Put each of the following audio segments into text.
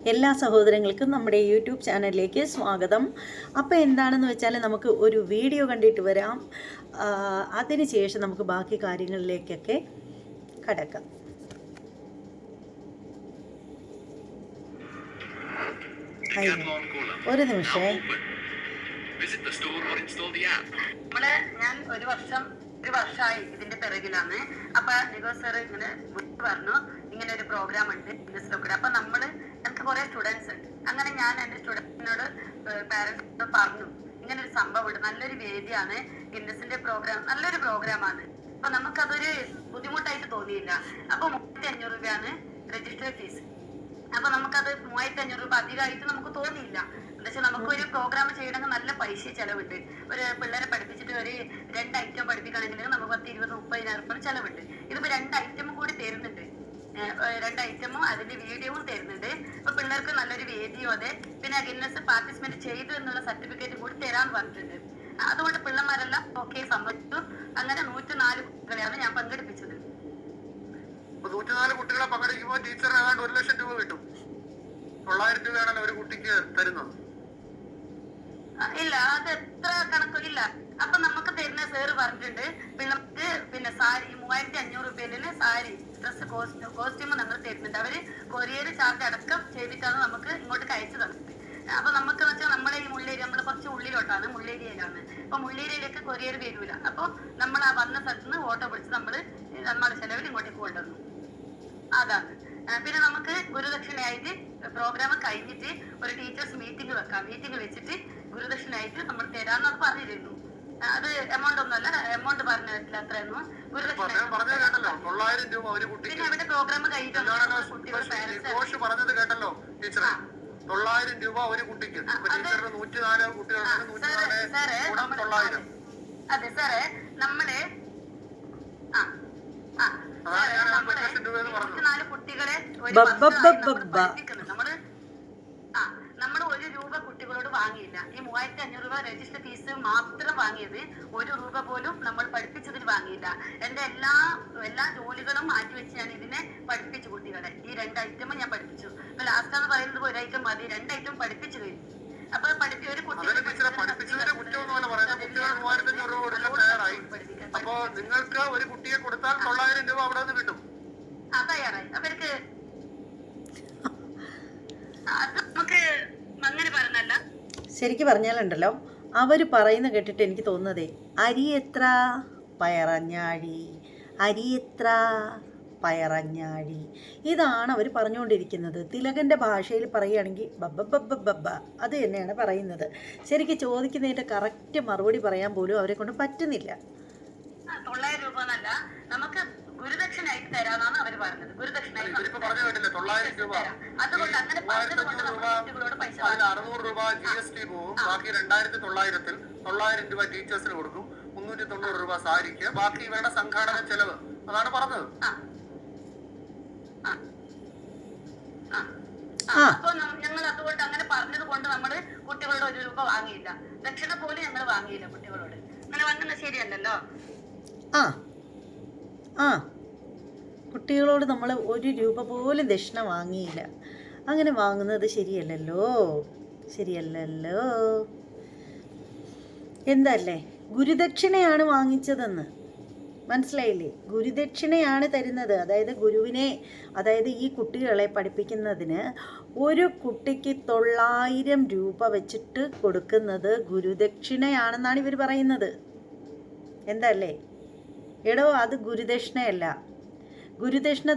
എല്ലാ സഹോദരങ്ങൾക്കും നമ്മുടെ യൂട്യൂബ് ചാനലിലേക്ക് സ്വാഗതം. അപ്പോൾ എന്താണെന്ന് വെച്ചാൽ നമുക്ക് ഒരു വീഡിയോ കണ്ടിട്ട് വരാം. അതിനുശേഷം നമുക്ക് ബാക്കി കാര്യങ്ങളിലേക്കൊക്കെ കടക്കാം. ഒരു നിമിഷം. ഞാൻ ഒരു വർഷമായി ഇതിന്റെ പിറകിലാണ്. അപ്പൊ നിഗോ സാർ ഇങ്ങനെ പറഞ്ഞു ഇങ്ങനെ ഒരു പ്രോഗ്രാം ഉണ്ട് ബിസിനസ്സിലൊക്കെ. അപ്പൊ എനിക്ക് കുറെ സ്റ്റുഡൻസ് ഉണ്ട്. അങ്ങനെ ഞാൻ എന്റെ സ്റ്റുഡൻസിനോട് പാരന്റ്സിനോട് പറഞ്ഞു ഇങ്ങനെ ഒരു സംഭവം ഉണ്ട്, നല്ലൊരു വേദിയാണ് ഗിന്നസിന്റെ പ്രോഗ്രാം, നല്ലൊരു പ്രോഗ്രാമാണ്. അപ്പൊ നമുക്കതൊരു ബുദ്ധിമുട്ടായിട്ട് തോന്നിയില്ല. അപ്പൊ 3500 രൂപയാണ് രജിസ്റ്റർ ഫീസ്. അപ്പൊ നമുക്കത് 3500 രൂപ അധികമായിട്ട് നമുക്ക് തോന്നിയില്ല. എന്താ വെച്ചാൽ നമുക്കൊരു പ്രോഗ്രാം ചെയ്യണമെങ്കിൽ നല്ല പൈസ ചെലവുണ്ട്. ഒരു പിള്ളേരെ പഠിപ്പിച്ചിട്ട് ഒരു 2 ഐറ്റം പഠിപ്പിക്കണമെങ്കിൽ നമുക്ക് 10-20-30,000 രൂപ ചെലവുണ്ട്. ഇതിപ്പോ 2 ഐറ്റം കൂടി തരുന്നുണ്ട്, 2 ഐറ്റമും അതിന്റെ വീഡിയോവും തരുന്നുണ്ട്. അപ്പൊ പിള്ളേർക്ക് നല്ലൊരു വേദിയോ അതെ, പിന്നെ ഗിന്നസ് പാർട്ടിസിപ്പേറ്റ് ചെയ്തു എന്നുള്ള സർട്ടിഫിക്കറ്റ് കൂടി തരാന്ന് പറഞ്ഞിട്ടുണ്ട്. അതുകൊണ്ട് പിള്ളമാരെല്ലാം ഓക്കെ സമ്മതിച്ചു. അങ്ങനെ 104 കുട്ടികളെയാണ് ഞാൻ പങ്കെടുപ്പിച്ചത്. 104 കുട്ടികളെ പങ്കെടുക്കുമ്പോൾ ടീച്ചറിന് ഏതാണ്ട് 1 ലക്ഷം രൂപ കിട്ടും. 900 രൂപയാണല്ലോ ഒരു കുട്ടിക്ക് തരുന്നത്. ഇല്ല, അത് എത്ര കണക്കില്ല. അപ്പൊ നമുക്ക് തരുന്ന സാറ് പറഞ്ഞിട്ടുണ്ട് പിള്ളേർക്ക് പിന്നെ സാരി 3500 രൂപയില് സാരി ഡ്രസ് കോസ്റ്റ്യൂം നമ്മൾ തരുന്നുണ്ട്. അവര് കൊറിയർ ചാർജ് അടക്കം ചെയ്തിട്ടാണ് നമുക്ക് ഇങ്ങോട്ട് അയച്ചു തന്നത്. അപ്പൊ നമുക്ക് വെച്ചാൽ നമ്മളെ ഈ മുള്ളേരി, നമ്മൾ കുറച്ച് ഉള്ളിലോട്ടാണ്, മുള്ളേരിയയിലാണ്. അപ്പൊ മുള്ളേരിയയിലേക്ക് കൊറിയർ വരൂല. അപ്പൊ നമ്മൾ ആ വന്ന സ്ഥലത്ത് നിന്ന് ഓട്ടോ പിടിച്ച് നമ്മുടെ ചെലവിൽ ഇങ്ങോട്ടേക്ക് കൊണ്ടുവന്നു. അതാണ്. പിന്നെ നമുക്ക് ഗുരുദക്ഷിണയായിട്ട് പ്രോഗ്രാം കഴിഞ്ഞിട്ട് ഒരു ടീച്ചേഴ്സ് മീറ്റിംഗ് വെക്കാം. മീറ്റിംഗ് വെച്ചിട്ട് ഗുരുദക്ഷിണയായിട്ട് നമ്മൾ തരാമെന്നത് പറഞ്ഞിരുന്നു. അത് എമൗണ്ട് ഒന്നുമല്ല, എമൗണ്ട് പറഞ്ഞിട്ടില്ല അത്രയൊന്നും. പിന്നെ അവിടെ പ്രോഗ്രാം കഴിഞ്ഞിട്ട് പറഞ്ഞത് കേട്ടല്ലോ ടീച്ചറെ, 900 രൂപ ഒരു കുട്ടിക്ക്. അതെ സാറേ, നമ്മള് 4 കുട്ടികളെ നമ്മൾ 1 രൂപ കുട്ടികളോട് വാങ്ങിയില്ല. ഈ 3500 രൂപ രജിസ്റ്റർ ഫീസ് മാത്രം വാങ്ങിയത്. 1 രൂപ പോലും നമ്മൾ പഠിപ്പിച്ചതിന് വാങ്ങിയില്ല. എന്റെ എല്ലാ ജോലികളും മാറ്റിവെച്ച് ഞാൻ ഇതിനെ പഠിപ്പിച്ചു കുട്ടികളെ. ഈ 2 ഐറ്റം ഞാൻ പഠിപ്പിച്ചു. ഇപ്പൊ ലാസ്റ്റ് എന്ന് പറയുന്നത് 1 ഐറ്റം മതി, 2 ഐറ്റം പഠിപ്പിച്ചു കഴിഞ്ഞു. അപ്പൊ ഒരു കുട്ടി അപ്പോ നിങ്ങൾക്ക് ഒരു കുട്ടിയെ കൊടുത്താൽ 900 രൂപ അവിടെ നിന്ന് കിട്ടും. തയ്യാറായി അവർക്ക്. നമുക്ക് അങ്ങനെ പറഞ്ഞല്ല, ശരിക്കും പറഞ്ഞാലുണ്ടല്ലോ, അവർ പറയുന്ന കേട്ടിട്ട് എനിക്ക് തോന്നുന്നതേ അരിയെത്ര പയറഞ്ഞാഴി, അരിയെത്ര പയറഞ്ഞാഴി, ഇതാണ് അവർ പറഞ്ഞുകൊണ്ടിരിക്കുന്നത്. തിലകൻ്റെ ഭാഷയിൽ പറയുകയാണെങ്കിൽ ബബ്ബ അത് തന്നെയാണ് പറയുന്നത്. ശരിക്കും ചോദിക്കുന്നതിൻ്റെ കറക്റ്റ് മറുപടി പറയാൻ പോലും അവരെ കൊണ്ട് പറ്റുന്നില്ല. 900 രൂപ എന്നല്ല, നമുക്ക് ഗുരുദക്ഷിണായിട്ട് തരാന്നാണ് അവർ പറഞ്ഞത്. ഗുരുദക്ഷിണായിട്ട് അതുകൊണ്ട് അങ്ങനെ പറഞ്ഞതുകൊണ്ട് നമ്മൾ കുട്ടികളോട് പൈസ 600 രൂപ GST പോവും. ബാക്കി 2900-ൽ 900 രൂപ ടീച്ചേഴ്സിന് കൊടുക്കും. 390 രൂപ സാരിക്ക്, ബാക്കി ഇവരുടെ സംഘാടന ചെലവ്. അതാണ് പറഞ്ഞത്. അപ്പൊ ഞങ്ങൾ അതുകൊണ്ട് അങ്ങനെ പറഞ്ഞത് കൊണ്ട് നമ്മള് കുട്ടികളോട് 1 രൂപ വാങ്ങിയില്ല. ദക്ഷിണ പോലും ഞങ്ങൾ വാങ്ങിയില്ല കുട്ടികളോട്. അങ്ങനെ വന്നത് ശരിയല്ലല്ലോ. കുട്ടികളോട് നമ്മൾ 1 രൂപ പോലും ദക്ഷിണ വാങ്ങിയില്ല. അങ്ങനെ വാങ്ങുന്നത് ശരിയല്ലല്ലോ. എന്തല്ലേ, ഗുരുദക്ഷിണയാണ് വാങ്ങിച്ചതെന്ന് മനസ്സിലായില്ലേ? ഗുരുദക്ഷിണയാണ് തരുന്നത്. അതായത് ഈ കുട്ടികളെ പഠിപ്പിക്കുന്നതിന് ഒരു കുട്ടിക്ക് 900 രൂപ വെച്ചിട്ട് കൊടുക്കുന്നത് ഗുരുദക്ഷിണയാണെന്നാണ് ഇവർ പറയുന്നത്. എന്തല്ലേ എടോ, അത് ഗുരുദക്ഷിണയല്ല. ഗുരുദക്ഷിണ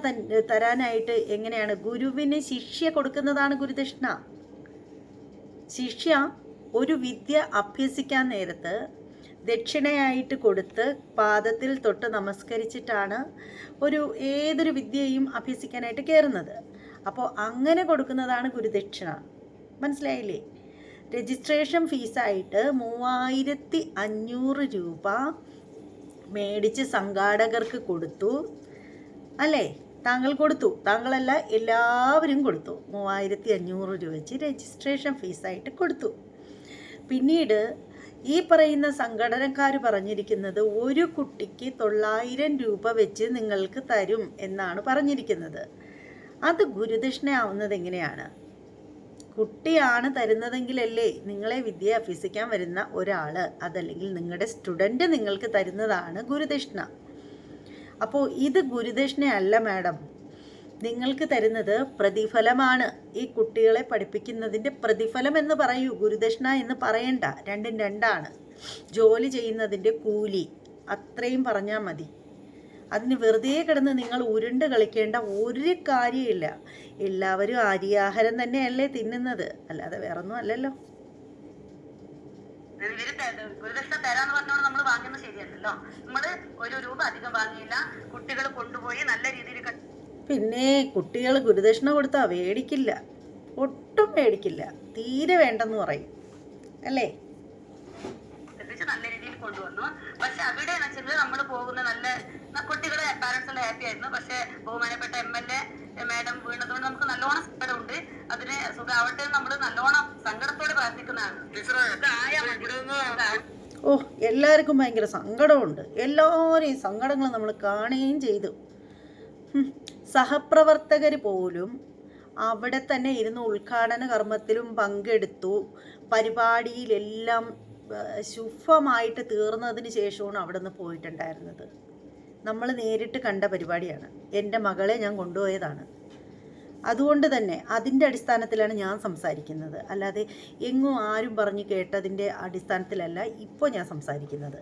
തരാനായിട്ട് എങ്ങനെയാണ്? ഗുരുവിന് ശിഷ്യ കൊടുക്കുന്നതാണ് ഗുരുദക്ഷിണ. ശിഷ്യ ഒരു വിദ്യ അഭ്യസിക്കാൻ നേരത്ത് ദക്ഷിണയായിട്ട് കൊടുത്ത് പാദത്തിൽ തൊട്ട് നമസ്കരിച്ചിട്ടാണ് ഏതൊരു വിദ്യയും അഭ്യസിക്കാനായിട്ട് കയറുന്നത്. അപ്പോൾ അങ്ങനെ കൊടുക്കുന്നതാണ് ഗുരുദക്ഷിണ. മനസ്സിലായില്ലേ? രജിസ്ട്രേഷൻ ഫീസായിട്ട് 3500 രൂപ മേടിച്ച് സംഘാടകർക്ക് കൊടുത്തു അല്ലേ? താങ്കൾ കൊടുത്തു, താങ്കളല്ല എല്ലാവരും കൊടുത്തു. 3500 രൂപ വെച്ച് രജിസ്ട്രേഷൻ ഫീസായിട്ട് കൊടുത്തു. പിന്നീട് ഈ പറയുന്ന സംഘടനക്കാർ പറഞ്ഞിരിക്കുന്നത് ഒരു കുട്ടിക്ക് 900 രൂപ വെച്ച് നിങ്ങൾക്ക് തരും എന്നാണ് പറഞ്ഞിരിക്കുന്നത്. അത് ഗുരുദക്ഷിണ ആവുന്നത് എങ്ങനെയാണ്? കുട്ടിയാണ് തരുന്നതെങ്കിലല്ലേ നിങ്ങളെ വിദ്യ അഭ്യസിക്കാൻ വരുന്ന ഒരാൾ, അതല്ലെങ്കിൽ നിങ്ങളുടെ സ്റ്റുഡൻറ്റ് നിങ്ങൾക്ക് തരുന്നതാണ് ഗുരുദക്ഷിണ. അപ്പോൾ ഇത് ഗുരുദക്ഷിണയല്ല മാഡം, നിങ്ങൾക്ക് തരുന്നത് പ്രതിഫലമാണ്. ഈ കുട്ടികളെ പഠിപ്പിക്കുന്നതിൻ്റെ പ്രതിഫലം എന്ന് പറയൂ, ഗുരുദക്ഷിണ എന്ന് പറയണ്ട. രണ്ടും രണ്ടാണ്. ജോലി ചെയ്യുന്നതിൻ്റെ കൂലി, അത്രയും പറഞ്ഞാൽ മതി. അതിന് വെറുതെ കിടന്ന് നിങ്ങൾ ഉരുണ്ട് കളിക്കേണ്ട ഒരു കാര്യമില്ല. എല്ലാവരും അരിയാഹാരം തന്നെയല്ലേ തിന്നുന്നത്, അല്ലാതെ വേറൊന്നും അല്ലല്ലോ. ഗുരുദക്ഷിണ തരാന്ന് പറഞ്ഞോണ്ട് നമ്മൾ വാങ്ങുന്നത് ശരിയല്ലല്ലോ. നമ്മള് ഒരു രൂപ അധികം വാങ്ങിയില്ല, കുട്ടികൾ കൊണ്ടുപോയി നല്ല രീതിയിൽ. പിന്നെ കുട്ടികൾ ഗുരുദക്ഷിണ കൊടുത്താൽ മേടിക്കില്ല, ഒട്ടും മേടിക്കില്ല, തീരെ വേണ്ടെന്ന് പറയും അല്ലേ. നല്ല രീതിയിൽ കൊണ്ടുവന്നു. പക്ഷെ അവിടെ നമ്മൾ പോകുന്ന നല്ല കുട്ടികളെ പാരന്റ്സ് എല്ലാം ഹാപ്പി ആയിരുന്നു. പക്ഷെ ബഹുമാനപ്പെട്ട MLA മാഡം വീണതുകൊണ്ട് നമുക്ക് നല്ലോണം സങ്കടമുണ്ട്. അതിന് സുഖാവട്ടെ നമ്മൾ നല്ലോണം സങ്കടത്തോടെ പ്രാർത്ഥിക്കുന്നതാണ്. ഓ, എല്ലാവർക്കും ഭയങ്കര സങ്കടമുണ്ട്. എല്ലാവരെയും സങ്കടങ്ങൾ നമ്മൾ കാണുകയും ചെയ്തു. സഹപ്രവർത്തകർ പോലും അവിടെ തന്നെ ഇരുന്ന് ഉദ്ഘാടന കർമ്മത്തിലും പങ്കെടുത്തു. പരിപാടിയിലെല്ലാം ശുഭമായിട്ട് തീർന്നതിന് ശേഷമാണ് അവിടെ നിന്ന് പോയിട്ടുണ്ടായിരുന്നത്. നമ്മൾ നേരിട്ട് കണ്ട പരിപാടിയാണ്. എൻ്റെ മകളെ ഞാൻ കൊണ്ടുപോയതാണ്. അതുകൊണ്ട് തന്നെ അതിൻ്റെ അടിസ്ഥാനത്തിലാണ് ഞാൻ സംസാരിക്കുന്നത്, അല്ലാതെ എങ്ങും ആരും പറഞ്ഞ് കേട്ടതിൻ്റെ അടിസ്ഥാനത്തിലല്ല ഇപ്പോൾ ഞാൻ സംസാരിക്കുന്നത്.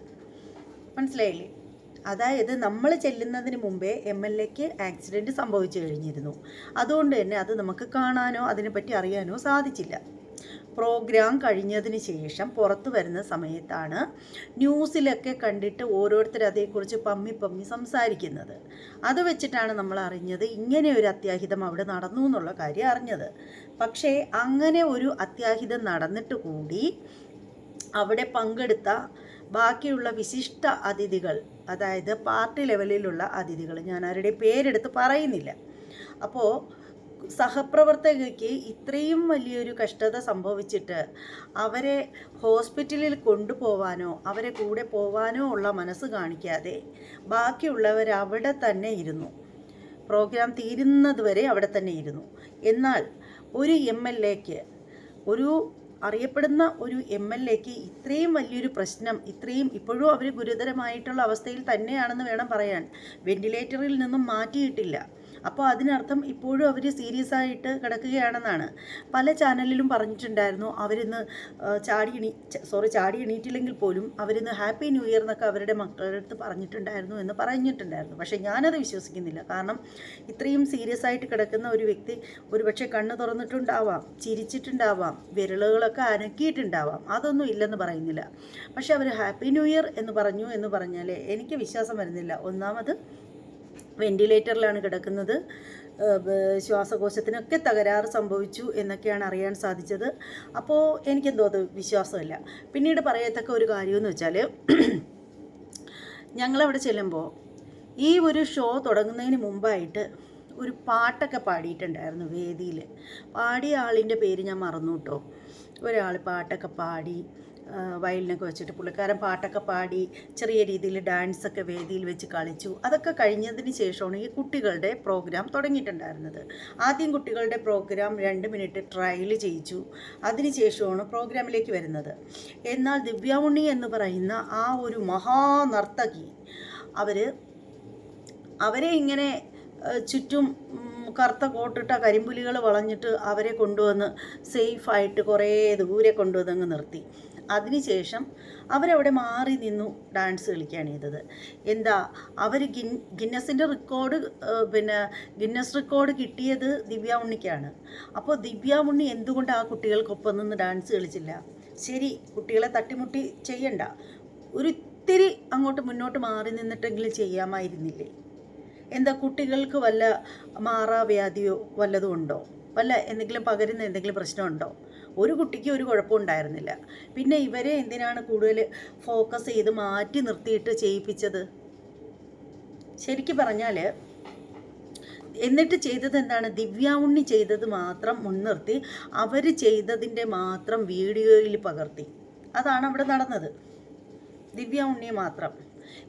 മനസ്സിലായില്ലേ? അതായത് നമ്മൾ ചെല്ലുന്നതിന് മുമ്പേ MLAക്ക് ആക്സിഡൻറ്റ് സംഭവിച്ചു കഴിഞ്ഞിരുന്നു. അതുകൊണ്ട് തന്നെ അത് നമുക്ക് കാണാനോ അതിനെപ്പറ്റി അറിയാനോ സാധിച്ചില്ല. പ്രോഗ്രാം കഴിഞ്ഞതിന് ശേഷം പുറത്തു വരുന്ന സമയത്താണ് ന്യൂസിലൊക്കെ കണ്ടിട്ട് ഓരോരുത്തർ അതേക്കുറിച്ച് പമ്മി സംസാരിക്കുന്നത്. അത് വെച്ചിട്ടാണ് നമ്മൾ അറിഞ്ഞത് ഇങ്ങനെ ഒരു അത്യാഹിതം അവിടെ നടന്നു എന്നുള്ള കാര്യം അറിഞ്ഞത്. പക്ഷേ അങ്ങനെ ഒരു അത്യാഹിതം നടന്നിട്ട് കൂടി അവിടെ പങ്കെടുത്ത ബാക്കിയുള്ള വിശിഷ്ട അതിഥികൾ, അതായത് പാർട്ടി ലെവലിലുള്ള അതിഥികൾ, ഞാൻ ആരുടെയും പേരെടുത്ത് പറയുന്നില്ല. അപ്പോൾ സഹപ്രവർത്തകയ്ക്ക് ഇത്രയും വലിയൊരു കഷ്ടത സംഭവിച്ചിട്ട് അവരെ ഹോസ്പിറ്റലിൽ കൊണ്ടുപോവാനോ അവരെ കൂടെ പോവാനോ ഉള്ള മനസ്സ് കാണിക്കാതെ ബാക്കിയുള്ളവർ അവിടെ തന്നെ ഇരുന്നു. പ്രോഗ്രാം തീരുന്നത് വരെ അവിടെ തന്നെ ഇരുന്നു. എന്നാൽ ഒരു MLAക്ക്, ഒരു അറിയപ്പെടുന്ന ഒരു MLAക്ക് ഇത്രയും വലിയൊരു പ്രശ്നം, ഇത്രയും ഇപ്പോഴും അവർ ഗുരുതരമായിട്ടുള്ള അവസ്ഥയിൽ തന്നെയാണെന്ന് വേണം പറയാൻ. വെന്റിലേറ്ററിൽ നിന്നും മാറ്റിയിട്ടില്ല. അപ്പോൾ അതിനർത്ഥം ഇപ്പോഴും അവർ സീരിയസ് ആയിട്ട് കിടക്കുകയാണെന്നാണ്. പല ചാനലിലും പറഞ്ഞിട്ടുണ്ടായിരുന്നു അവരിന്ന് ചാടി എണീറ്റില്ലെങ്കിൽ പോലും അവരിന്ന് ഹാപ്പി ന്യൂ ഇയർ എന്നൊക്കെ അവരുടെ മക്കളുടെ അടുത്ത് പറഞ്ഞിട്ടുണ്ടായിരുന്നു. പക്ഷേ ഞാനത് വിശ്വസിക്കുന്നില്ല. കാരണം ഇത്രയും സീരിയസ് ആയിട്ട് കിടക്കുന്ന ഒരു വ്യക്തി ഒരുപക്ഷെ കണ്ണ് തുറന്നിട്ടുണ്ടാവാം, ചിരിച്ചിട്ടുണ്ടാവാം, വിരലുകളൊക്കെ അനക്കിയിട്ടുണ്ടാവാം, അതൊന്നും ഇല്ലെന്ന് പറയുന്നില്ല. പക്ഷെ അവർ ഹാപ്പി ന്യൂ ഇയർ എന്ന് പറഞ്ഞാൽ എനിക്ക് വിശ്വാസം വരുന്നില്ല. ഒന്നാമത് വെന്റിലേറ്ററിലാണ് കിടക്കുന്നത്, ശ്വാസകോശത്തിനൊക്കെ തകരാറ് സംഭവിച്ചു എന്നൊക്കെയാണ് അറിയാൻ സാധിച്ചത്. അപ്പോൾ എനിക്കെന്തോ അത് വിശ്വാസമില്ല. പിന്നീട് പറയത്തക്ക ഒരു കാര്യമെന്ന് വെച്ചാൽ, ഞങ്ങളവിടെ ചെല്ലുമ്പോൾ ഈ ഒരു ഷോ തുടങ്ങുന്നതിന് മുമ്പായിട്ട് ഒരു പാട്ടൊക്കെ പാടിയിട്ടുണ്ടായിരുന്നു വേദിയിൽ. പാടിയ ആളിൻ്റെ പേര് ഞാൻ മറന്നു കേട്ടോ. ഒരാൾ പാട്ടൊക്കെ പാടി, വയലിനൊക്കെ വെച്ചിട്ട് പുള്ളിക്കാരൻ പാട്ടൊക്കെ പാടി ചെറിയ രീതിയിൽ ഡാൻസൊക്കെ വേദിയിൽ വെച്ച് കളിച്ചു. അതൊക്കെ കഴിഞ്ഞതിന് ശേഷമാണ് ഈ കുട്ടികളുടെ പ്രോഗ്രാം തുടങ്ങിയിട്ടുണ്ടായിരുന്നത്. ആദ്യം കുട്ടികളുടെ പ്രോഗ്രാം 2 മിനിറ്റ് ട്രയൽ ചെയ്യിച്ചു. അതിനുശേഷമാണ് പ്രോഗ്രാമിലേക്ക് വരുന്നത്. എന്നാൽ ദിവ്യ ഉണ്ണി എന്ന് പറയുന്ന ആ ഒരു മഹാനർത്തകി അവരെ ഇങ്ങനെ ചുറ്റും കറുത്ത കോട്ടിട്ട കരിമ്പുലികൾ വളഞ്ഞിട്ട് അവരെ കൊണ്ടുവന്ന് സേഫായിട്ട് കുറേ ദൂരെ കൊണ്ടുവന്നങ്ങ് നിർത്തി. അതിനുശേഷം അവരവിടെ മാറി നിന്നു ഡാൻസ് കളിക്കുകയാണ് ചെയ്തത്. എന്താ അവർ ഗിന്നസ് റെക്കോർഡ് കിട്ടിയത് ദിവ്യ ഉണ്ണിക്കാണ്. അപ്പോൾ ദിവ്യ ഉണ്ണി എന്തുകൊണ്ട് ആ കുട്ടികൾക്കൊപ്പം നിന്ന് ഡാൻസ് കളിച്ചില്ല? ശരി, കുട്ടികളെ തട്ടിമുട്ടി ചെയ്യണ്ട, ഒരിത്തിരി അങ്ങോട്ട് മുന്നോട്ട് മാറി നിന്നിട്ടെങ്കിലും ചെയ്യാമായിരുന്നില്ലേ? എന്താ കുട്ടികൾക്ക് വല്ല മാറാവ്യാധിയോ വല്ലതും ഉണ്ടോ? വല്ല എന്തെങ്കിലും പകരുന്ന എന്തെങ്കിലും പ്രശ്നമുണ്ടോ? ഒരു കുട്ടിക്ക് ഒരു കുഴപ്പമുണ്ടായിരുന്നില്ല. പിന്നെ ഇവരെ എന്തിനാണ് കൂടുതൽ ഫോക്കസ് ചെയ്ത് മാറ്റി നിർത്തിയിട്ട് ചെയ്യിപ്പിച്ചത്? ശരിക്കും പറഞ്ഞാൽ എന്നിട്ട് ചെയ്തത് എന്താണ്? ദിവ്യ ഉണ്ണി ചെയ്തത് മാത്രം മുൻനിർത്തി അവർ ചെയ്തതിൻ്റെ മാത്രം വീഡിയോയിൽ പകർത്തി. അതാണ് അവിടെ നടന്നത്, ദിവ്യ ഉണ്ണിയെ മാത്രം.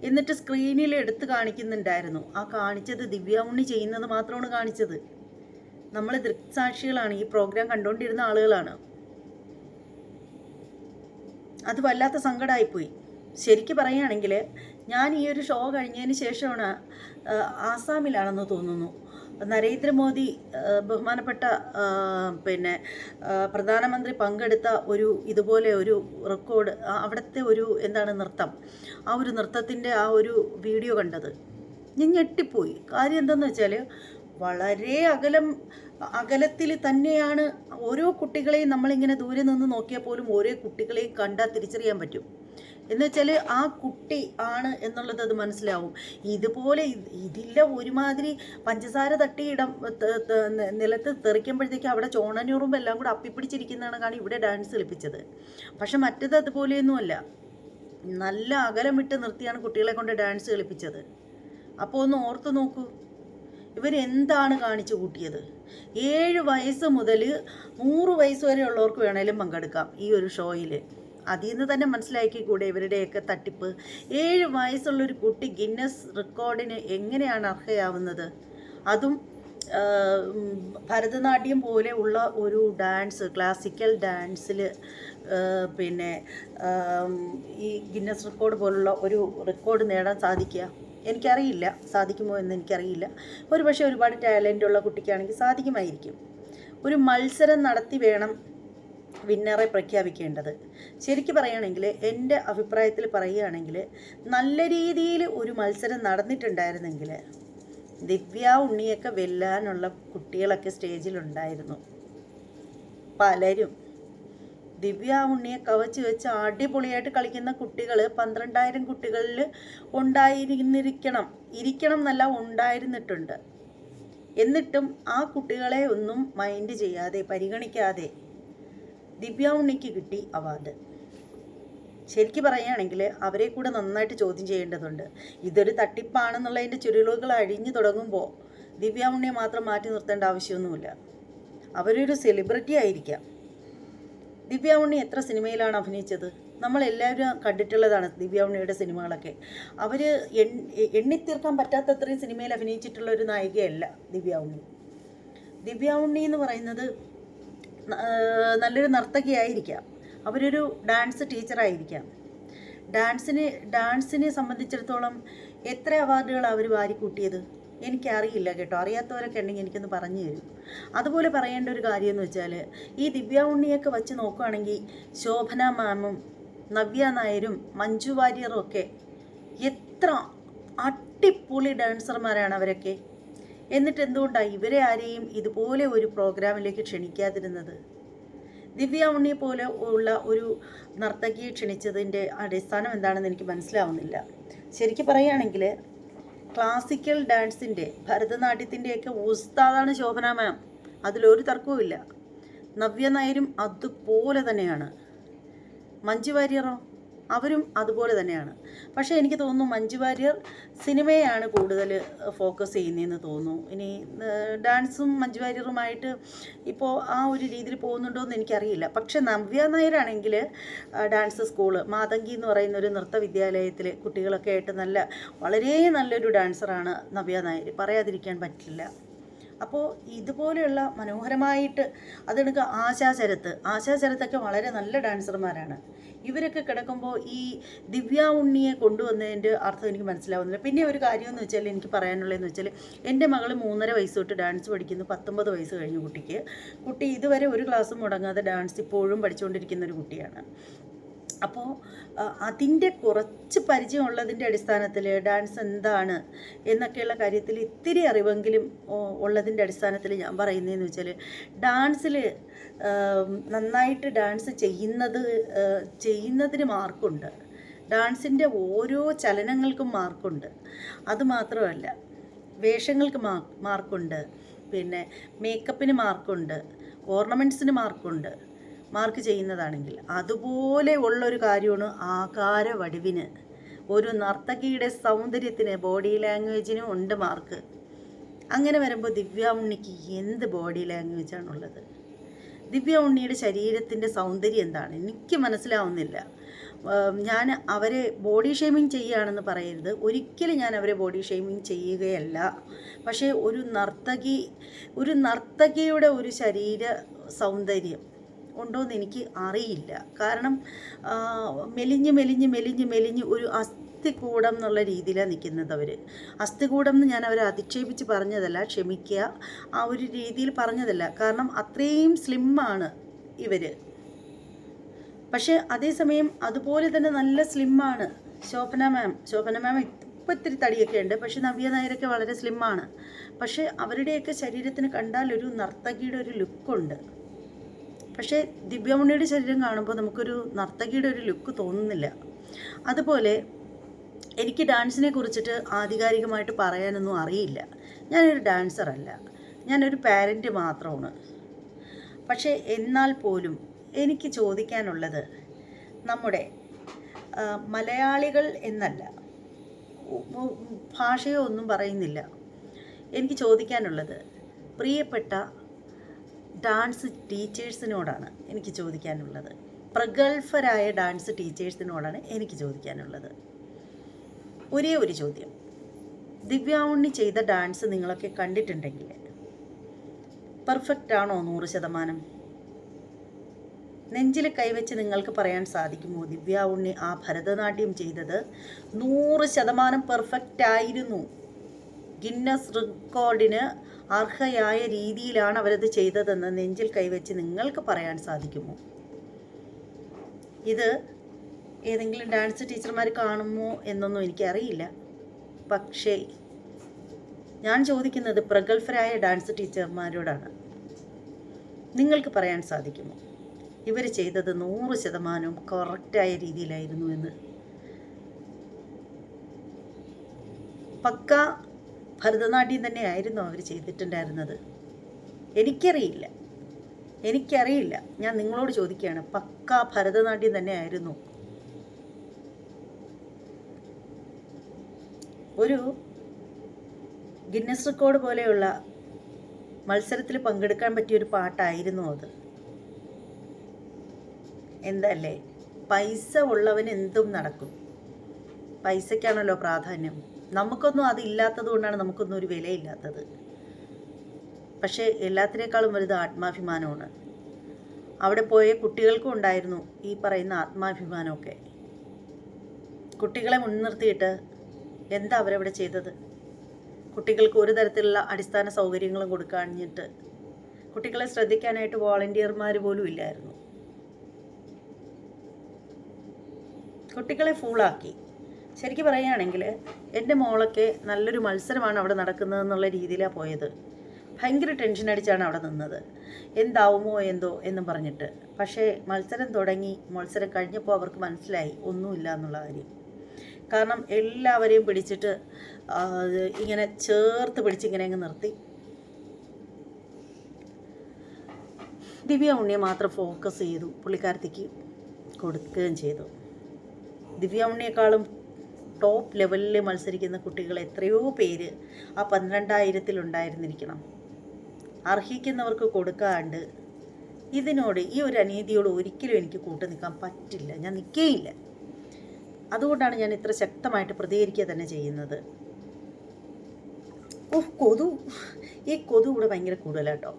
എന്നിട്ട് സ്ക്രീനിൽ എടുത്ത് കാണിക്കുന്നുണ്ടായിരുന്നു. ആ കാണിച്ചത് ദിവ്യ ഉണ്ണി ചെയ്യുന്നത് മാത്രമാണ് കാണിച്ചത്. നമ്മൾ ദൃക്സാക്ഷികളാണ്, ഈ പ്രോഗ്രാം കണ്ടുകൊണ്ടിരുന്ന ആളുകളാണ്. അത് വല്ലാത്ത സങ്കടമായിപ്പോയി. ശരിക്കും പറയുകയാണെങ്കിൽ ഞാൻ ഈ ഒരു ഷോ കഴിഞ്ഞതിന് ശേഷമാണ്, ആസാമിലാണെന്ന് തോന്നുന്നു, നരേന്ദ്രമോദി ബഹുമാനപ്പെട്ട പ്രധാനമന്ത്രി പങ്കെടുത്ത ഒരു ഇതുപോലെ ഒരു റെക്കോർഡ്, അവിടുത്തെ ഒരു നൃത്തം, ആ ഒരു നൃത്തത്തിൻ്റെ ആ ഒരു വീഡിയോ കണ്ടത്. ഞാൻ ഞെട്ടിപ്പോയി. കാര്യം എന്താണെന്ന് വെച്ചാൽ വളരെ അകലത്തിൽ തന്നെയാണ് ഓരോ കുട്ടികളെയും നമ്മളിങ്ങനെ ദൂരെ നിന്ന് നോക്കിയാൽ പോലും ഓരോ കുട്ടികളെയും കണ്ടാൽ തിരിച്ചറിയാൻ പറ്റും. എന്ന് വെച്ചാൽ ആ കുട്ടി ആണ് എന്നുള്ളത് അത് മനസ്സിലാവും. ഇതുപോലെ ഇതില്ല ഒരുമാതിരി പഞ്ചസാര തട്ടി നിലത്ത് തെറിക്കുമ്പോഴത്തേക്ക് അവിടെ ചോണനൂറും എല്ലാം കൂടെ അപ്പിപ്പിടിച്ചിരിക്കുന്നതാണ് കാരണം ഇവിടെ ഡാൻസ് കളിപ്പിച്ചത്. പക്ഷെ മറ്റത് അതുപോലെയൊന്നുമല്ല, നല്ല അകലം വിട്ട് നിർത്തിയാണ് കുട്ടികളെ കൊണ്ട് ഡാൻസ് കളിപ്പിച്ചത്. അപ്പോൾ ഒന്ന് ഓർത്ത് നോക്കൂ, ഇവരെന്താണ് കാണിച്ചു കൂട്ടിയത്. 7 വയസ്സ് മുതൽ 100 വയസ്സ് വരെ ഉള്ളവർക്ക് വേണേലും പങ്കെടുക്കാം ഈ ഒരു ഷോയിൽ. അതിൽ നിന്ന് തന്നെ മനസ്സിലാക്കിക്കൂടെ ഇവരുടെയൊക്കെ തട്ടിപ്പ്. 7 വയസ്സുള്ളൊരു കുട്ടി ഗിന്നസ് റെക്കോർഡിന് എങ്ങനെയാണ് അർഹയാവുന്നത്? അതും ഭരതനാട്യം പോലെ ഉള്ള ഒരു ഡാൻസ്, ക്ലാസിക്കൽ ഡാൻസിൽ ഈ ഗിന്നസ് റെക്കോർഡ് പോലുള്ള ഒരു റെക്കോർഡ് നേടാൻ സാധിക്കുക. എനിക്കറിയില്ല സാധിക്കുമോ എന്ന് എനിക്കറിയില്ല. പക്ഷേ ഒരുപാട് ടാലൻ്റ് ഉള്ള കുട്ടിക്കാണെങ്കിൽ സാധിക്കുമായിരിക്കും. ഒരു മത്സരം നടത്തി വേണം വിന്നറെ പ്രഖ്യാപിക്കേണ്ടത്. ശരിക്കും പറയുകയാണെങ്കിൽ, എൻ്റെ അഭിപ്രായത്തിൽ പറയുകയാണെങ്കിൽ, നല്ല രീതിയിൽ ഒരു മത്സരം നടന്നിട്ടുണ്ടായിരുന്നെങ്കിൽ ദിവ്യ ഉണ്ണിയൊക്കെ വെല്ലാനുള്ള കുട്ടികളൊക്കെ സ്റ്റേജിലുണ്ടായിരുന്നു. പലരും ദിവ്യ ഉണ്ണിയെ കവച്ച് വെച്ച് അടിപൊളിയായിട്ട് കളിക്കുന്ന കുട്ടികൾ 12,000 കുട്ടികളിൽ ഇരിക്കണം എന്നല്ല, ഉണ്ടായിരുന്നിട്ടുണ്ട്. എന്നിട്ടും ആ കുട്ടികളെ ഒന്നും മൈൻഡ് ചെയ്യാതെ, പരിഗണിക്കാതെ ദിവ്യ ഉണ്ണിക്ക് കിട്ടി അവാർഡ്. ശരിക്കും പറയുകയാണെങ്കിൽ അവരെ കൂടെ നന്നായിട്ട് ചോദ്യം ചെയ്യേണ്ടതുണ്ട്. ഇതൊരു തട്ടിപ്പാണെന്നുള്ളതിൻ്റെ ചുരുളുകൾ അഴിഞ്ഞു തുടങ്ങുമ്പോൾ ദിവ്യ ഉണ്ണിയെ മാത്രം മാറ്റി നിർത്തേണ്ട ആവശ്യമൊന്നുമില്ല. അവരൊരു സെലിബ്രിറ്റി ആയിരിക്കാം. ദിവ്യ ഉണ്ണി എത്ര സിനിമയിലാണ് അഭിനയിച്ചത്? നമ്മളെല്ലാവരും കണ്ടിട്ടുള്ളതാണ് ദിവ്യ ഉണ്ണിയുടെ സിനിമകളൊക്കെ. അവർ എണ്ണിത്തീർക്കാൻ പറ്റാത്തത്രയും സിനിമയിൽ അഭിനയിച്ചിട്ടുള്ള ഒരു നായികയല്ല ദിവ്യ ഉണ്ണി. ദിവ്യ ഉണ്ണി എന്ന് പറയുന്നത് നല്ലൊരു നർത്തകിയായിരിക്കാം, അവരൊരു ഡാൻസ് ടീച്ചറായിരിക്കാം. ഡാൻസിനെ സംബന്ധിച്ചിടത്തോളം എത്ര അവാർഡുകൾ അവർ വാരിക്കൂട്ടിയത് എനിക്കറിയില്ല കേട്ടോ. അറിയാത്തവരൊക്കെ ഉണ്ടെങ്കിൽ എനിക്കൊന്ന് പറഞ്ഞു തരും. അതുപോലെ പറയേണ്ട ഒരു കാര്യം എന്ന് വെച്ചാൽ, ഈ ദിവ്യ ഉണ്ണിയൊക്കെ വെച്ച് നോക്കുകയാണെങ്കിൽ ശോഭന മാമും നവ്യ നായരും മഞ്ജു വാര്യറും ഒക്കെ എത്ര അടിപൊളി ഡാൻസർമാരാണ് അവരൊക്കെ. എന്നിട്ട് എന്തുകൊണ്ടാണ് ഇവരെ ആരെയും ഇതുപോലെ ഒരു പ്രോഗ്രാമിലേക്ക് ക്ഷണിക്കാതിരുന്നത്? ദിവ്യ ഉണ്ണിയെ പോലെ ഉള്ള ഒരു നർത്തകിയെ ക്ഷണിച്ചതിൻ്റെ അടിസ്ഥാനം എന്താണെന്ന് എനിക്ക് മനസ്സിലാവുന്നില്ല. ശരിക്കും പറയുകയാണെങ്കിൽ ക്ലാസിക്കൽ ഡാൻസിൻ്റെ, ഭരതനാട്യത്തിൻ്റെയൊക്കെ ഉസ്താദാണ് ശോഭന മാം, അതിലൊരു തർക്കവുമില്ല. നവ്യ നായരും അതുപോലെ തന്നെയാണ്. മഞ്ജു വാര്യറോ? അവരും അതുപോലെ തന്നെയാണ്. പക്ഷേ എനിക്ക് തോന്നുന്നു മഞ്ജു വാര്യർ സിനിമയാണ് കൂടുതൽ ഫോക്കസ് ചെയ്യുന്നതെന്ന് തോന്നുന്നു. ഇനി ഡാൻസും മഞ്ജു വാര്യറുമായിട്ട് ഇപ്പോൾ ആ ഒരു രീതിയിൽ പോകുന്നുണ്ടോ എന്ന് എനിക്കറിയില്ല. പക്ഷേ നവ്യ നായരാണെങ്കിൽ ഡാൻസ് സ്കൂള് മാതങ്കി എന്ന് പറയുന്ന ഒരു നൃത്ത വിദ്യാലയത്തിൽ കുട്ടികളൊക്കെ ആയിട്ട് വളരെ നല്ലൊരു ഡാൻസറാണ് നവ്യ നായർ, പറയാതിരിക്കാൻ പറ്റില്ല. അപ്പോൾ ഇതുപോലെയുള്ള മനോഹരമായിട്ട് അതെടുക്കുക. ആശാ ശരത്തൊക്കെ വളരെ നല്ല ഡാൻസർമാരാണ്. ഇവരൊക്കെ കിടക്കുമ്പോൾ ഈ ദിവ്യ ഉണ്ണിയെ കൊണ്ടുവന്നതിൻ്റെ അർത്ഥം എനിക്ക് മനസ്സിലാവുന്നില്ല. പിന്നെ ഒരു കാര്യമെന്ന് വെച്ചാൽ എനിക്ക് പറയാനുള്ളതെന്ന് വെച്ചാൽ, എൻ്റെ മകൾ 3.5 വയസ്സ് തൊട്ട് ഡാൻസ് പഠിക്കുന്നു. 19 വയസ്സ് കഴിഞ്ഞു കുട്ടി ഇതുവരെ ഒരു ക്ലാസ്സും മുടങ്ങാതെ ഡാൻസ് ഇപ്പോഴും പഠിച്ചുകൊണ്ടിരിക്കുന്ന ഒരു കുട്ടിയാണ്. അപ്പോൾ അതിൻ്റെ കുറച്ച് പരിചയമുള്ളതിൻ്റെ അടിസ്ഥാനത്തിൽ ഡാൻസ് എന്താണ് എന്നൊക്കെയുള്ള കാര്യത്തിൽ ഇത്തിരി അറിവെങ്കിലും ഉള്ളതിൻ്റെ അടിസ്ഥാനത്തിൽ ഞാൻ പറയുന്നതെന്ന് വെച്ചാൽ, ഡാൻസിൽ നന്നായിട്ട് ഡാൻസ് ചെയ്യുന്നതിന് മാർക്കുണ്ട്. ഡാൻസിൻ്റെ ഓരോ ചലനങ്ങൾക്കും മാർക്കുണ്ട്. അതുമാത്രമല്ല, വേഷങ്ങൾക്ക് മാർക്കുണ്ട്, പിന്നെ മേക്കപ്പിന് മാർക്കുണ്ട്, ഓർണമെൻറ്റ്സിന് മാർക്ക് ചെയ്യുന്നതാണെങ്കിൽ. അതുപോലെ ഉള്ളൊരു കാര്യമാണ് ആകാര വടിവിന്, ഒരു നർത്തകിയുടെ സൗന്ദര്യത്തിന്, ബോഡി ലാംഗ്വേജിനും ഉണ്ട് മാർക്ക്. അങ്ങനെ വരുമ്പോൾ ദിവ്യ ഉണ്ണിക്ക് എന്ത് ബോഡി ലാംഗ്വേജാണുള്ളത്? ദിവ്യ ഉണ്ണിയുടെ ശരീരത്തിൻ്റെ സൗന്ദര്യം എന്താണ് എനിക്ക് മനസ്സിലാവുന്നില്ല. ഞാൻ അവരെ ബോഡി ഷെയ്മിങ് ചെയ്യുകയാണെന്ന് പറയരുത്, ഒരിക്കലും ഞാൻ അവരെ ബോഡി ഷെയ്മിങ് ചെയ്യുകയല്ല. പക്ഷേ ഒരു നർത്തകിയുടെ ഒരു ശരീര സൗന്ദര്യം ഉണ്ടോയെന്ന് എനിക്ക് അറിയില്ല. കാരണം മെലിഞ്ഞ് ഒരു അസ്ഥികൂടം എന്നുള്ള രീതിയിലാണ് നിൽക്കുന്നത് അവർ. അസ്ഥികൂടം എന്ന് ഞാൻ അവരെ അധിക്ഷേപിച്ച് പറഞ്ഞതല്ല, ക്ഷമിക്കുക, ആ ഒരു രീതിയിൽ പറഞ്ഞതല്ല. കാരണം അത്രയും സ്ലിമ്മാണ് ഇവർ. പക്ഷേ അതേസമയം അതുപോലെ തന്നെ നല്ല സ്ലിമ്മാണ് ശോഭന മാം. ഇപ്പം ഇത്തിരി തടിയൊക്കെ ഉണ്ട്, പക്ഷേ നവ്യ നായരൊക്കെ വളരെ സ്ലിമ്മാണ്. പക്ഷേ അവരുടെയൊക്കെ ശരീരത്തിന് കണ്ടാൽ ഒരു നർത്തകിയുടെ ഒരു ലുക്കുണ്ട്. പക്ഷേ ദിവ്യ ഉണ്ണിയുടെ ശരീരം കാണുമ്പോൾ നമുക്കൊരു നർത്തകിയുടെ ഒരു ലുക്ക് തോന്നുന്നില്ല. അതുപോലെ എനിക്ക് ഡാൻസിനെ കുറിച്ചിട്ട് ആധികാരികമായിട്ട് പറയാനൊന്നും അറിയില്ല. ഞാനൊരു ഡാൻസറല്ല, ഞാനൊരു പാരൻറ്റ് മാത്രമാണ്. പക്ഷേ എന്നാൽ പോലും എനിക്ക് ചോദിക്കാനുള്ളത്, നമ്മുടെ മലയാളികൾ എന്നല്ല, ഭാഷയോ ഒന്നും പറയുന്നില്ല, എനിക്ക് ചോദിക്കാനുള്ളത് പ്രിയപ്പെട്ട ഡാൻസ് ടീച്ചേഴ്സിനോടാണ് എനിക്ക് ചോദിക്കാനുള്ളത്. പ്രഗത്ഭരായ ഡാൻസ് ടീച്ചേഴ്സിനോടാണ് എനിക്ക് ചോദിക്കാനുള്ളത്. ഒരേ ഒരു ചോദ്യം, ദിവ്യ ഉണ്ണി ചെയ്ത ഡാൻസ് നിങ്ങളൊക്കെ കണ്ടിട്ടുണ്ടെങ്കിൽ പെർഫെക്റ്റ് ആണോ 100%? നെഞ്ചിൽ കൈവച്ച് നിങ്ങൾക്ക് പറയാൻ സാധിക്കുമോ ദിവ്യ ഉണ്ണി ആ ഭരതനാട്യം ചെയ്തത് 100% പെർഫെക്റ്റ് ആയിരുന്നു, ഗിന്നസ് റെക്കോർഡിന് അർഹയായ രീതിയിലാണ് അവരത് ചെയ്തതെന്ന് നെഞ്ചിൽ കൈവച്ച് നിങ്ങൾക്ക് പറയാൻ സാധിക്കുമോ? ഇത് ഏതെങ്കിലും ഡാൻസ് ടീച്ചർമാർ കാണുമോ എന്നൊന്നും എനിക്കറിയില്ല. പക്ഷേ ഞാൻ ചോദിക്കുന്നത് പ്രഗത്ഭരായ ഡാൻസ് ടീച്ചർമാരോടാണ്. നിങ്ങൾക്ക് പറയാൻ സാധിക്കുമോ ഇവർ ചെയ്തത് 100% കറക്റ്റായ രീതിയിലായിരുന്നു എന്ന്? പക്ക ഭരതനാട്യം തന്നെയായിരുന്നു അവർ ചെയ്തിട്ടുണ്ടായിരുന്നത്. എനിക്കറിയില്ല, ഞാൻ നിങ്ങളോട് ചോദിക്കുകയാണ്, പക്ക ഭരതനാട്യം തന്നെയായിരുന്നു. ഒരു ഗിന്നസ് റെക്കോർഡ് പോലെയുള്ള മത്സരത്തിൽ പങ്കെടുക്കാൻ പറ്റിയൊരു പാട്ടായിരുന്നു അത്. എന്തല്ലേ, പൈസ ഉള്ളവന് എന്തും നടക്കും. പൈസയ്ക്കാണല്ലോ പ്രാധാന്യം. നമുക്കൊന്നും അതില്ലാത്തത് കൊണ്ടാണ് നമുക്കൊന്നും ഒരു വിലയില്ലാത്തത്. പക്ഷേ എല്ലാത്തിനേക്കാളും വലുത് ആത്മാഭിമാനമാണ്. അവിടെ പോയ കുട്ടികൾക്കും ഉണ്ടായിരുന്നു ഈ പറയുന്ന ആത്മാഭിമാനമൊക്കെ. കുട്ടികളെ മുൻനിർത്തിയിട്ട് എന്താ അവരവിടെ ചെയ്തത്? കുട്ടികൾക്ക് ഒരു തരത്തിലുള്ള അടിസ്ഥാന സൗകര്യങ്ങളും കൊടുക്കാഞ്ഞിട്ട് കുട്ടികളെ ശ്രദ്ധിക്കാനായിട്ട് വോളണ്ടിയർമാർ പോലും ഇല്ലായിരുന്നു. കുട്ടികളെ ഫൂളാക്കി. ശരിക്കും പറയുകയാണെങ്കിൽ എൻ്റെ മോളൊക്കെ നല്ലൊരു മത്സരമാണ് അവിടെ നടക്കുന്നതെന്നുള്ള രീതിയിലാണ് പോയത്. ഭയങ്കര ടെൻഷൻ അടിച്ചാണ് അവിടെ നിന്നത്, എന്താവുമോ എന്തോ എന്നും പറഞ്ഞിട്ട്. പക്ഷേ മത്സരം തുടങ്ങി, മത്സരം കഴിഞ്ഞപ്പോൾ അവർക്ക് മനസ്സിലായി ഒന്നുമില്ല എന്നുള്ള കാര്യം. കാരണം എല്ലാവരെയും പിടിച്ചിട്ട് ഇങ്ങനെ ചേർത്ത് പിടിച്ച് ഇങ്ങനെ അങ്ങ് നിർത്തി. ദിവ്യ ഉണ്ണിയെ മാത്രം ഫോക്കസ് ചെയ്തു, പുള്ളിക്കാരത്തേക്ക് കൊടുക്കുകയും ചെയ്തു. ദിവ്യ ഉണ്ണിയേക്കാളും ടോപ്പ് ലെവലിൽ മത്സരിക്കുന്ന കുട്ടികൾ എത്രയോ പേര് ആ 12,000-ൽ ഉണ്ടായിരുന്നിരിക്കണം. അർഹിക്കുന്നവർക്ക് കൊടുക്കാണ്ട് ഇതിനോട്, ഈ ഒരു അനീതിയോട് ഒരിക്കലും എനിക്ക് കൂട്ടു നിൽക്കാൻ പറ്റില്ല, ഞാൻ നിൽക്കേയില്ല. അതുകൊണ്ടാണ് ഞാൻ ഇത്ര ശക്തമായിട്ട് പ്രതികരിക്കുക തന്നെ ചെയ്യുന്നത്. ഈ കൊതു ഇവിടെ ഭയങ്കര കൂടുതലാട്ടോ.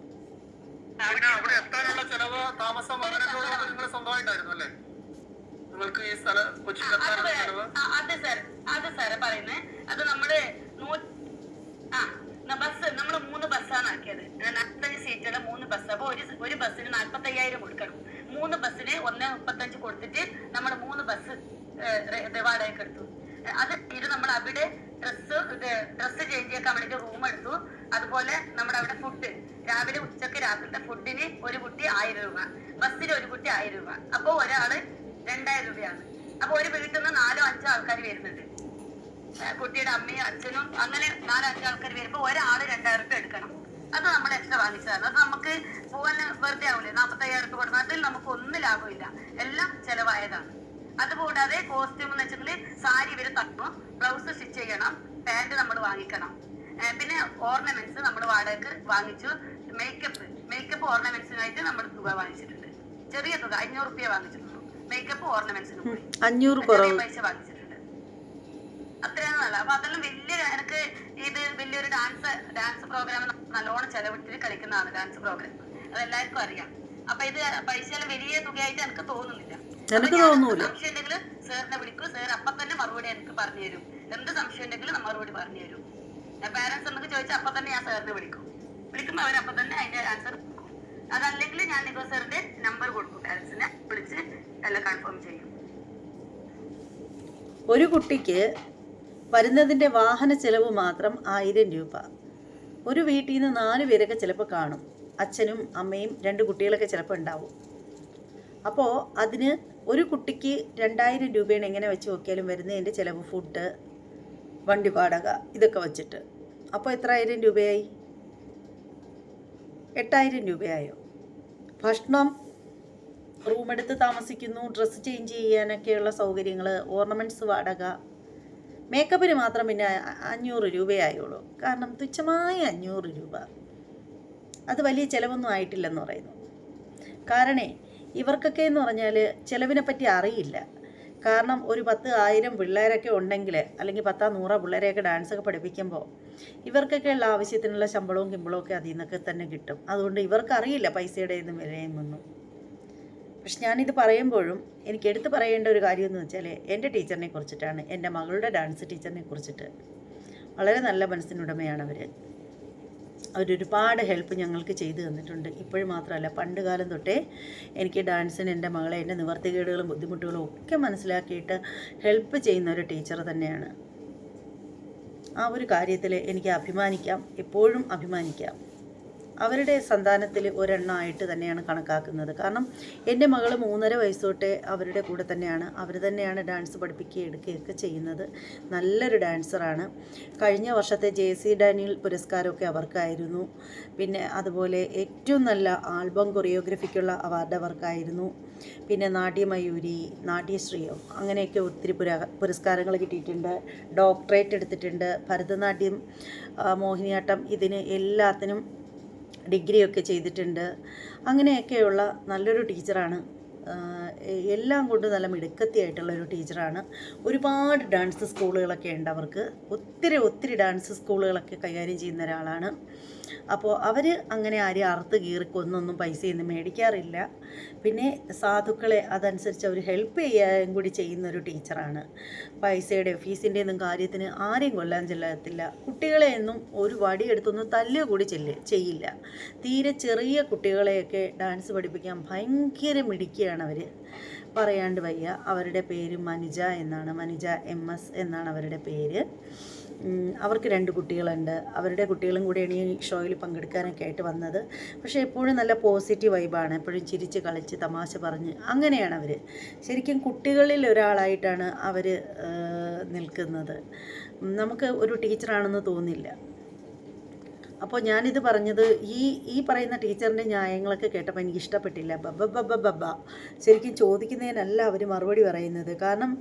അത് സാറ് പറയുന്നത് അത് നമ്മള് ബസ് നമ്മള് 3 ബസ്സാണ് ആക്കിയത്. 45 സീറ്റുള്ള 3 ബസ്. അപ്പൊ ഒരു ബസ്സിന് 45,000 കൊടുക്കണം. 3 ബസ്സിന് 1.35 കൊടുത്തിട്ട് നമ്മൾ 3 ബസ് വാടകയ്ക്ക് എടുത്തു. അത് ഇത് നമ്മൾ അവിടെ ഡ്രസ്സ് ചേഞ്ച് ചെയ്യാൻ വേണ്ടിട്ട് റൂം എടുത്തു. അതുപോലെ നമ്മുടെ അവിടെ ഫുഡ്, രാവിലെ ഉച്ചക്ക് രാത്രിത്തെ ഫുഡിന് ഒരു കുട്ടി 1000 രൂപ, ബസ്സിന് ഒരു കുട്ടി 1000 രൂപ. അപ്പൊ ഒരാള് 2000 രൂപയാണ്. അപ്പൊ ഒരു വീട്ടിൽ നിന്ന് 4-5 ആൾക്കാർ വരുന്നുണ്ട്. കുട്ടിയുടെ അമ്മയും അച്ഛനും അങ്ങനെ 4-5 ആൾക്കാർ വരുമ്പോ ഒരാള് 2000 രൂപ എടുക്കണം. അത് നമ്മൾ എക്സ്ട്രാ വാങ്ങിച്ചതാണ്. അത് നമുക്ക് പോവാൻ വെറുതെ ആവൂലേ, 45,000 രൂപ കൊടുക്കണം. അതിൽ നമുക്ക് ഒന്നും ലാഭമില്ല, എല്ലാം ചെലവായതാണ്. അതുകൂടാതെ കോസ്റ്റ്യൂം എന്ന് വെച്ചിട്ടുണ്ടെങ്കിൽ സാരി ഇവര് തട്ടണം, ബ്ലൗസ് സ്റ്റിച്ച് ചെയ്യണം, പാന്റ് നമ്മൾ വാങ്ങിക്കണം. പിന്നെ ഓർണമെന്റ്സ് നമ്മൾ വാടകയ്ക്ക് വാങ്ങിച്ചു. മേക്കപ്പ് ഓർണമെന്റ്സിനായിട്ട് നമ്മൾ തുക വാങ്ങിച്ചിട്ടുണ്ട്. ചെറിയ തുക 500 രൂപ വാങ്ങിച്ചിട്ടുള്ളൂ. മേക്കപ്പ് ഓർണമെന്റ്സിന് പോയി 500 കുറവ് പൈസ വാങ്ങിച്ചിട്ടുണ്ട്. അത്രയാണ് നല്ല. അപ്പൊ അതെല്ലാം വലിയ എനിക്ക് ഇത് വലിയൊരു ഡാൻസ് പ്രോഗ്രാം നല്ലോണം ചെലവിട്ടിട്ട് കളിക്കുന്നതാണ് ഡാൻസ് പ്രോഗ്രാം. അതെല്ലാവർക്കും അറിയാം. അപ്പൊ ഇത് പൈസ വലിയ തുകയായിട്ട് എനിക്ക് തോന്നുന്നില്ല. സംശയം ഉണ്ടെങ്കിൽ സാറിനെ വിളിക്കും, സാർ അപ്പൊ തന്നെ മറുപടി എനിക്ക് പറഞ്ഞു തരും. എന്ത് സംശയം ഉണ്ടെങ്കിലും മറുപടി പറഞ്ഞു തരും. പാരന്റ്സ് എന്നൊക്കെ ചോദിച്ചാൽ അപ്പൊ തന്നെ ഞാൻ സാറിനെ വിളിക്കുമ്പോൾ അവരപ്പൊ തന്നെ അതിന്റെ ആൻസർ കൊടുക്കും. അതല്ലെങ്കിൽ ഞാൻ നിഗോ സാറിന്റെ നമ്പർ കൊടുക്കും, പാരന്റ്സിനെ വിളിച്ച് എല്ലാം കൺഫേം ചെയ്യും. ഒരു കുട്ടിക്ക് വരുന്നതിൻ്റെ വാഹന ചെലവ് മാത്രം 1000 രൂപ. ഒരു വീട്ടിൽ നിന്ന് 4 പേരൊക്കെ ചിലപ്പോൾ കാണും. അച്ഛനും അമ്മയും 2 കുട്ടികളൊക്കെ ചിലപ്പോൾ ഉണ്ടാവും. അപ്പോൾ അതിന് ഒരു കുട്ടിക്ക് 2000 രൂപയാണ് എങ്ങനെ വെച്ച് നോക്കിയാലും വരുന്നതിൻ്റെ ചിലവ്, ഫുഡ്, വണ്ടി വാടക, ഇതൊക്കെ വച്ചിട്ട്. അപ്പോൾ എത്ര 1000 രൂപയായി? 8000 രൂപയായോ? ഭക്ഷണം, റൂമെടുത്ത് താമസിക്കുന്നു, ഡ്രസ്സ് ചേഞ്ച് ചെയ്യാനൊക്കെയുള്ള സൗകര്യങ്ങൾ, ഓർണമെൻറ്റ്സ് വാടക, മേക്കപ്പിന് മാത്രം പിന്നെ 500 രൂപയായുള്ളൂ. കാരണം തുച്ഛമായ 500 രൂപ. അത് വലിയ ചിലവൊന്നും ആയിട്ടില്ലെന്ന് പറയുന്നു. കാരണം ഇവർക്കൊക്കെ എന്ന് പറഞ്ഞാൽ ചിലവിനെ പറ്റി അറിയില്ല. കാരണം ഒരു 10,000 പിള്ളേരൊക്കെ ഉണ്ടെങ്കിൽ, അല്ലെങ്കിൽ 10-100 പിള്ളേരെയൊക്കെ ഡാൻസൊക്കെ പഠിപ്പിക്കുമ്പോൾ ഇവർക്കൊക്കെ ഉള്ള ആവശ്യത്തിനുള്ള ശമ്പളവും കിമ്പളവും ഒക്കെ അതിൽ നിന്നൊക്കെ തന്നെ കിട്ടും. അതുകൊണ്ട് ഇവർക്കറിയില്ല പൈസയുടെ ഇതും വിലയുമൊന്നും. പക്ഷെ ഞാനിത് പറയുമ്പോഴും എനിക്ക് എടുത്ത് പറയേണ്ട ഒരു കാര്യമെന്ന് വെച്ചാൽ എൻ്റെ ടീച്ചറിനെ കുറിച്ചിട്ടാണ്, എൻ്റെ മകളുടെ ഡാൻസ് ടീച്ചറിനെ കുറിച്ചിട്ട്. വളരെ നല്ല മനസ്സിനുടമയാണ് അവർ. അവരൊരുപാട് ഹെൽപ്പ് ഞങ്ങൾക്ക് ചെയ്തു തന്നിട്ടുണ്ട്. ഇപ്പോഴും മാത്രമല്ല, പണ്ട് കാലം തൊട്ടേ എനിക്ക് ഡാൻസിന് എൻ്റെ മകളെ എൻ്റെ നിവർത്തികേടുകളും ബുദ്ധിമുട്ടുകളും ഒക്കെ മനസ്സിലാക്കിയിട്ട് ഹെൽപ്പ് ചെയ്യുന്ന ഒരു ടീച്ചർ തന്നെയാണ്. ആ ഒരു കാര്യത്തിൽ എനിക്ക് അഭിമാനിക്കാം, എപ്പോഴും അഭിമാനിക്കാം. അവരുടെ സന്താനത്തിൽ ഒരെണ്ണമായിട്ട് തന്നെയാണ് കണക്കാക്കുന്നത്. കാരണം എൻ്റെ മകൾ 3.5 വയസ്സ് തൊട്ടേ അവരുടെ കൂടെ തന്നെയാണ്. അവർ തന്നെയാണ് ഡാൻസ് പഠിപ്പിക്കുകയും എടുക്കുകയൊക്കെ ചെയ്യുന്നത്. നല്ലൊരു ഡാൻസറാണ്. കഴിഞ്ഞ വർഷത്തെ JC ഡാനിയൽ പുരസ്കാരമൊക്കെ അവർക്കായിരുന്നു. പിന്നെ അതുപോലെ ഏറ്റവും നല്ല ആൽബം കൊറിയോഗ്രഫിക്കുള്ള അവാർഡ് അവർക്കായിരുന്നു. പിന്നെ നാട്യമയൂരി, നാട്യശ്രീയോ അങ്ങനെയൊക്കെ ഒത്തിരി പുരസ്കാരങ്ങൾ കിട്ടിയിട്ടുണ്ട്. ഡോക്ടറേറ്റ് എടുത്തിട്ടുണ്ട്. ഭരതനാട്യം, മോഹിനിയാട്ടം, ഇതിന് എല്ലാത്തിനും ഡിഗ്രിയൊക്കെ ചെയ്തിട്ടുണ്ട്. അങ്ങനെയൊക്കെയുള്ള നല്ലൊരു ടീച്ചറാണ്. എല്ലാം കൊണ്ട് നല്ല മിടുക്കത്തിയായിട്ടുള്ളൊരു ടീച്ചറാണ്. ഒരുപാട് ഡാൻസ് സ്കൂളുകളൊക്കെ ഉണ്ട് അവർക്ക്. ഒത്തിരി ഡാൻസ് സ്കൂളുകളൊക്കെ കൈകാര്യം ചെയ്യുന്ന ഒരാളാണ്. അപ്പോൾ അവർ അങ്ങനെ ആരെയും അറുത്ത് കീറിക്കൊന്നൊന്നും പൈസയൊന്നും മേടിക്കാറില്ല. പിന്നെ സാധുക്കളെ അതനുസരിച്ച് അവർ ഹെൽപ്പ് ചെയ്യാൻ കൂടി ചെയ്യുന്നൊരു ടീച്ചറാണ്. പൈസയുടെ ഫീസിൻ്റെ ഒന്നും കാര്യത്തിന് ആരെയും കൊല്ലാൻ ചെല്ലത്തില്ല. കുട്ടികളെ ഒന്നും ഒരു വടിയെടുത്തൊന്നും തല്ലുക കൂടി ചെയ്യില്ല. തീരെ ചെറിയ കുട്ടികളെയൊക്കെ ഡാൻസ് പഠിപ്പിക്കാൻ ഭയങ്കര മിടുക്കിയാണ് അവർ. പറയാണ്ട് വയ്യ. അവരുടെ പേര് മനുജ എന്നാണ്. മനുജ MS എന്നാണ് അവരുടെ പേര്. അവർക്ക് 2 കുട്ടികളുണ്ട്. അവരുടെ കുട്ടികളും കൂടെയാണ് ഈ ഷോയിൽ പങ്കെടുക്കാനൊക്കെ ആയിട്ട് വന്നത്. പക്ഷേ എപ്പോഴും നല്ല പോസിറ്റീവ് വൈബാണ്. എപ്പോഴും ചിരിച്ച് കളിച്ച് തമാശ പറഞ്ഞ് അങ്ങനെയാണ് അവർ. ശരിക്കും കുട്ടികളിൽ ഒരാളായിട്ടാണ് അവർ നിൽക്കുന്നത്. നമുക്ക് ഒരു ടീച്ചറാണെന്ന് തോന്നില്ല. അപ്പോൾ ഞാനിത് പറഞ്ഞത് ഈ പറയുന്ന ടീച്ചറിൻ്റെ ന്യായങ്ങളൊക്കെ കേട്ടപ്പോൾ എനിക്ക് ഇഷ്ടപ്പെട്ടില്ല. ബബ്ബ ശരിക്കും ചോദിക്കുന്നതിനല്ല അവർ മറുപടി പറയുന്നത്. കാരണം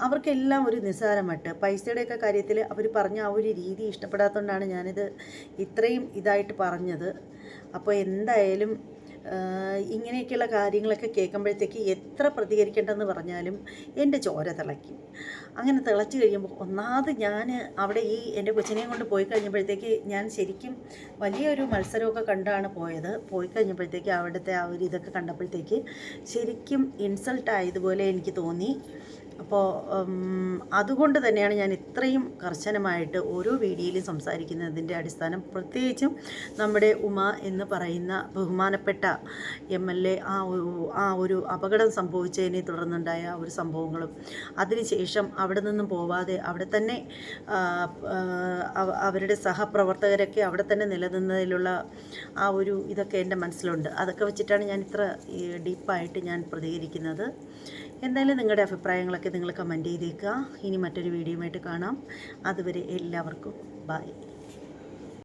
അവർക്കെല്ലാം ഒരു നിസ്സാരമട്ട്. പൈസയുടെയൊക്കെ കാര്യത്തിൽ അവർ പറഞ്ഞ ആ ഒരു രീതി ഇഷ്ടപ്പെടാത്തതുകൊണ്ടാണ് ഞാനിത് ഇത്രയും ഇതായിട്ട് പറഞ്ഞത്. അപ്പോൾ എന്തായാലും ഇങ്ങനെയൊക്കെയുള്ള കാര്യങ്ങളൊക്കെ കേൾക്കുമ്പോഴത്തേക്ക് എത്ര പ്രതികരിക്കേണ്ടെന്ന് പറഞ്ഞാലും എൻ്റെ ചോര തിളയ്ക്കും. അങ്ങനെ തിളച്ച് കഴിയുമ്പോൾ ഒന്നാമത് ഞാൻ അവിടെ എൻ്റെ കൊച്ചിനെയും കൊണ്ട് പോയി കഴിഞ്ഞപ്പോഴത്തേക്ക് ഞാൻ ശരിക്കും വലിയൊരു മത്സരമൊക്കെ കണ്ടാണ് പോയത്. പോയി കഴിഞ്ഞപ്പോഴത്തേക്ക് അവിടുത്തെ ആ ഒരു ഇതൊക്കെ കണ്ടപ്പോഴത്തേക്ക് ശരിക്കും ഇൻസൾട്ടായതുപോലെ എനിക്ക് തോന്നി. അപ്പോൾ അതുകൊണ്ട് തന്നെയാണ് ഞാൻ ഇത്രയും കർശനമായിട്ട് ഓരോ വീഡിയോയിലും സംസാരിക്കുന്നതിൻ്റെ അടിസ്ഥാനം. പ്രത്യേകിച്ചും നമ്മുടെ ഉമ എന്ന് പറയുന്ന ബഹുമാനപ്പെട്ട MLA ആ ഒരു അപകടം സംഭവിച്ചതിനെ തുടർന്നുണ്ടായ ഒരു സംഭവങ്ങളും അതിനുശേഷം അവിടെ നിന്നും പോവാതെ അവിടെ തന്നെ അവരുടെ സഹപ്രവർത്തകരൊക്കെ അവിടെ തന്നെ നിലനിന്നതിലുള്ള ആ ഒരു ഇതൊക്കെ എൻ്റെ മനസ്സിലുണ്ട്. അതൊക്കെ വെച്ചിട്ടാണ് ഞാൻ ഇത്ര ഡീപ്പായിട്ട് ഞാൻ പ്രതികരിക്കുന്നത്. എന്തായാലും നിങ്ങളുടെ അഭിപ്രായങ്ങളൊക്കെ നിങ്ങൾ കമൻറ്റ് ചെയ്തേക്കുക. ഇനി മറ്റൊരു വീഡിയോയുമായിട്ട് കാണാം. അതുവരെ എല്ലാവർക്കും ബൈ.